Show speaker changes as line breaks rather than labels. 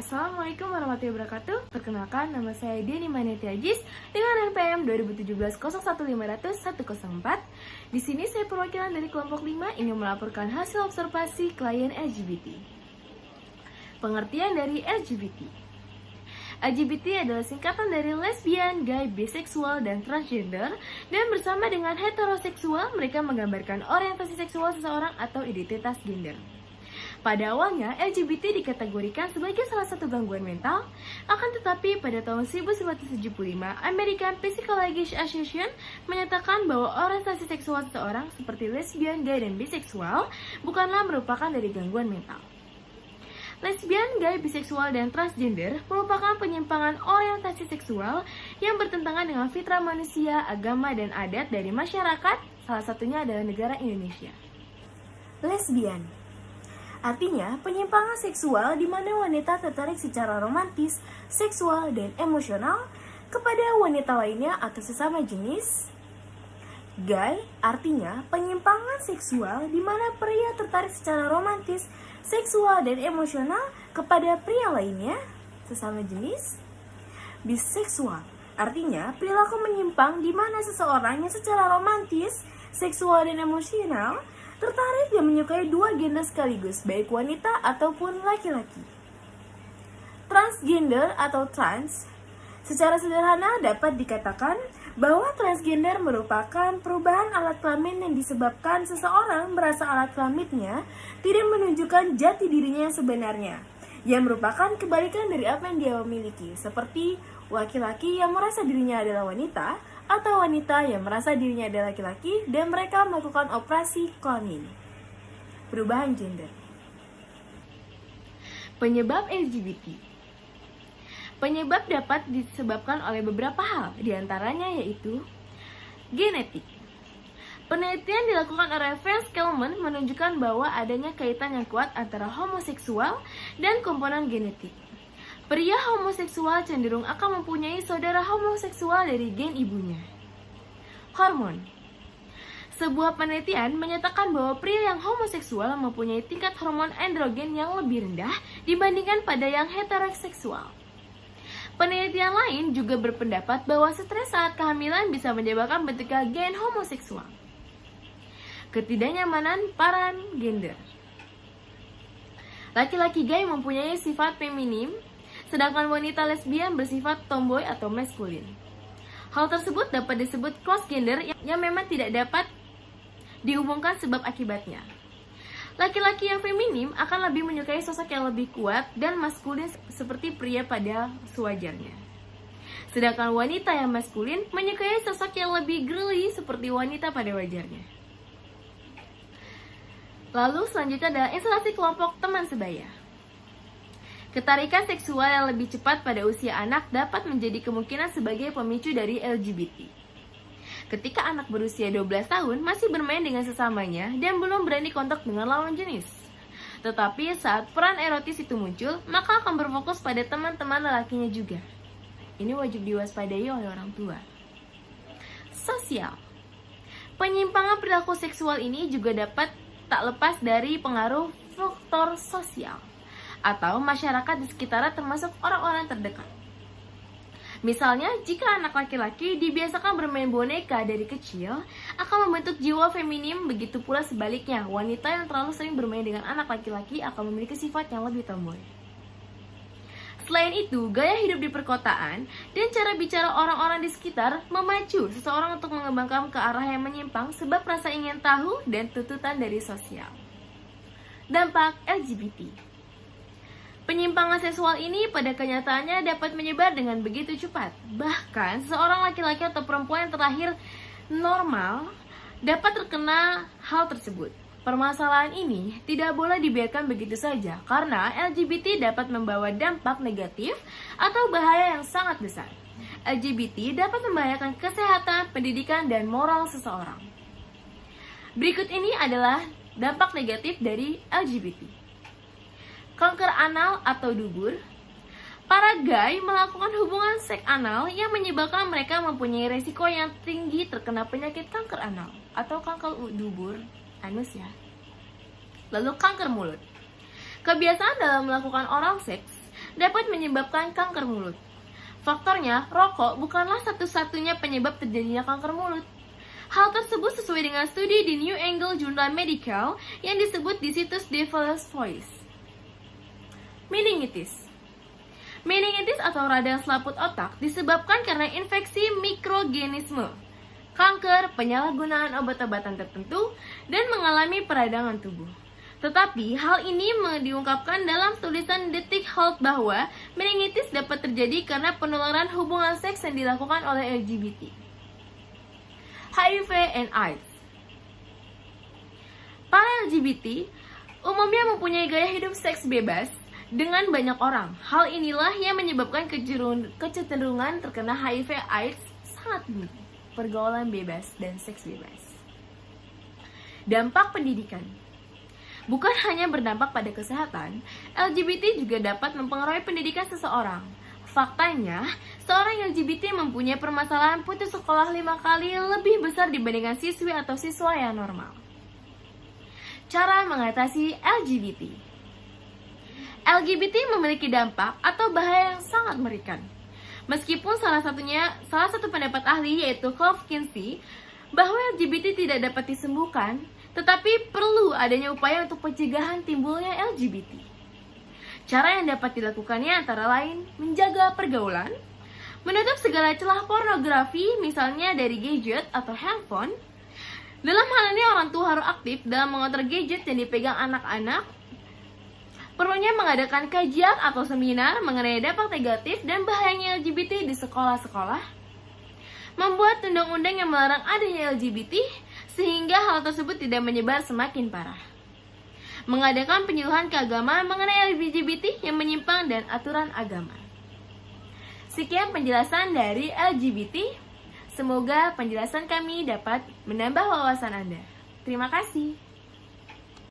Assalamualaikum warahmatullahi wabarakatuh. Perkenalkan, nama saya Diani Maneti Ajis dengan NPM 2017-01500-104. Di sini saya perwakilan dari kelompok 5 ingin melaporkan hasil observasi klien LGBT. Pengertian dari LGBT. LGBT adalah singkatan dari lesbian, gay, biseksual, dan transgender, dan bersama dengan heteroseksual, mereka menggambarkan orientasi seksual seseorang atau identitas gender. Pada awalnya, LGBT dikategorikan sebagai salah satu gangguan mental, akan tetapi pada tahun 1975, American Psychology Association menyatakan bahwa orientasi seksual seseorang seperti lesbian, gay, dan biseksual bukanlah merupakan dari gangguan mental. Lesbian, gay, biseksual, dan transgender merupakan penyimpangan orientasi seksual yang bertentangan dengan fitrah manusia, agama, dan adat dari masyarakat, salah satunya adalah negara Indonesia. Lesbian artinya penyimpangan seksual di mana wanita tertarik secara romantis, seksual, dan emosional kepada wanita lainnya atau sesama jenis. Gay artinya penyimpangan seksual di mana pria tertarik secara romantis, seksual, dan emosional kepada pria lainnya, sesama jenis. Biseksual artinya perilaku menyimpang di mana seseorang yang secara romantis, seksual, dan emosional tertarik dan menyukai dua gender sekaligus, baik wanita ataupun laki-laki. Transgender atau trans, secara sederhana dapat dikatakan bahwa transgender merupakan perubahan alat kelamin yang disebabkan seseorang merasa alat kelaminnya tidak menunjukkan jati dirinya yang sebenarnya, yang merupakan kebalikan dari apa yang dia miliki, seperti laki-laki yang merasa dirinya adalah wanita, atau wanita yang merasa dirinya adalah laki-laki dan mereka melakukan operasi kelamin. Perubahan gender. Penyebab LGBT. Penyebab dapat disebabkan oleh beberapa hal, diantaranya yaitu genetik. Penelitian dilakukan oleh Franz Kallman menunjukkan bahwa adanya kaitan yang kuat antara homoseksual dan komponen genetik. Pria homoseksual cenderung akan mempunyai saudara homoseksual dari gen ibunya. Hormon. Sebuah penelitian menyatakan bahwa pria yang homoseksual mempunyai tingkat hormon androgen yang lebih rendah dibandingkan pada yang heteroseksual. Penelitian lain juga berpendapat bahwa stres saat kehamilan bisa menyebabkan bentuknya gen homoseksual. Ketidaknyamanan peran gender. Laki-laki gay mempunyai sifat feminim, sedangkan wanita lesbian bersifat tomboy atau maskulin. Hal tersebut dapat disebut cross gender yang memang tidak dapat dihubungkan sebab akibatnya. Laki-laki yang feminim akan lebih menyukai sosok yang lebih kuat dan maskulin seperti pria pada sewajarnya. Sedangkan wanita yang maskulin menyukai sosok yang lebih girly seperti wanita pada wajarnya. Lalu selanjutnya adalah instalasi kelompok teman sebaya. Ketarikan seksual yang lebih cepat pada usia anak dapat menjadi kemungkinan sebagai pemicu dari LGBT. Ketika anak berusia 12 tahun masih bermain dengan sesamanya dan belum berani kontak dengan lawan jenis. Tetapi saat peran erotis itu muncul, maka akan berfokus pada teman-teman lelakinya juga. Ini wajib diwaspadai oleh orang tua. Sosial. Penyimpangan perilaku seksual ini juga dapat tak lepas dari pengaruh faktor sosial atau masyarakat di sekitarnya termasuk orang-orang terdekat. Misalnya, jika anak laki-laki dibiasakan bermain boneka dari kecil, akan membentuk jiwa feminim, begitu pula sebaliknya, wanita yang terlalu sering bermain dengan anak laki-laki akan memiliki sifat yang lebih tomboy. Selain itu, gaya hidup di perkotaan dan cara bicara orang-orang di sekitar memacu seseorang untuk mengembangkan ke arah yang menyimpang sebab rasa ingin tahu dan tuntutan dari sosial. Dampak LGBT. Penyimpangan seksual ini pada kenyataannya dapat menyebar dengan begitu cepat. Bahkan, seorang laki-laki atau perempuan yang terlahir normal dapat terkena hal tersebut. Permasalahan ini tidak boleh dibiarkan begitu saja, karena LGBT dapat membawa dampak negatif atau bahaya yang sangat besar. LGBT dapat membahayakan kesehatan, pendidikan, dan moral seseorang. Berikut ini adalah dampak negatif dari LGBT. Kanker anal atau dubur. Para gay melakukan hubungan seks anal yang menyebabkan mereka mempunyai resiko yang tinggi terkena penyakit kanker anal atau kanker dubur, anus ya. Lalu kanker mulut. Kebiasaan dalam melakukan oral seks dapat menyebabkan kanker mulut. Faktornya, rokok bukanlah satu-satunya penyebab terjadinya kanker mulut. Hal tersebut sesuai dengan studi di New England Journal Medical yang disebut di situs Devil's Voice. Meningitis. Meningitis atau radang selaput otak disebabkan karena infeksi mikroorganisme, kanker, penyalahgunaan obat-obatan tertentu, dan mengalami peradangan tubuh. Tetapi hal ini diungkapkan dalam tulisan Detik Health bahwa meningitis dapat terjadi karena penularan hubungan seks yang dilakukan oleh LGBT. HIV and AIDS. Para LGBT umumnya mempunyai gaya hidup seks bebas dengan banyak orang. Hal inilah yang menyebabkan kecenderungan terkena HIV/AIDS sangat tinggi. Pergaulan bebas dan seks bebas. Dampak pendidikan. Bukan hanya berdampak pada kesehatan, LGBT juga dapat mempengaruhi pendidikan seseorang. Faktanya, seorang LGBT mempunyai permasalahan putus sekolah 5 kali lebih besar dibandingkan siswi atau siswa yang normal. Cara mengatasi LGBT. LGBT memiliki dampak atau bahaya yang sangat mengerikan. Meskipun salah satu pendapat ahli yaitu Clove Kinsey bahwa LGBT tidak dapat disembuhkan, tetapi perlu adanya upaya untuk pencegahan timbulnya LGBT. Cara yang dapat dilakukannya antara lain menjaga pergaulan, menutup segala celah pornografi misalnya dari gadget atau handphone. Dalam hal ini orang tua harus aktif dalam mengontrol gadget yang dipegang anak-anak. Perlunya mengadakan kajian atau seminar mengenai dampak negatif dan bahayanya LGBT di sekolah-sekolah. Membuat undang-undang yang melarang adanya LGBT sehingga hal tersebut tidak menyebar semakin parah. Mengadakan penyuluhan keagamaan mengenai LGBT yang menyimpang dan aturan agama. Sekian penjelasan dari LGBT. Semoga penjelasan kami dapat menambah wawasan Anda. Terima kasih.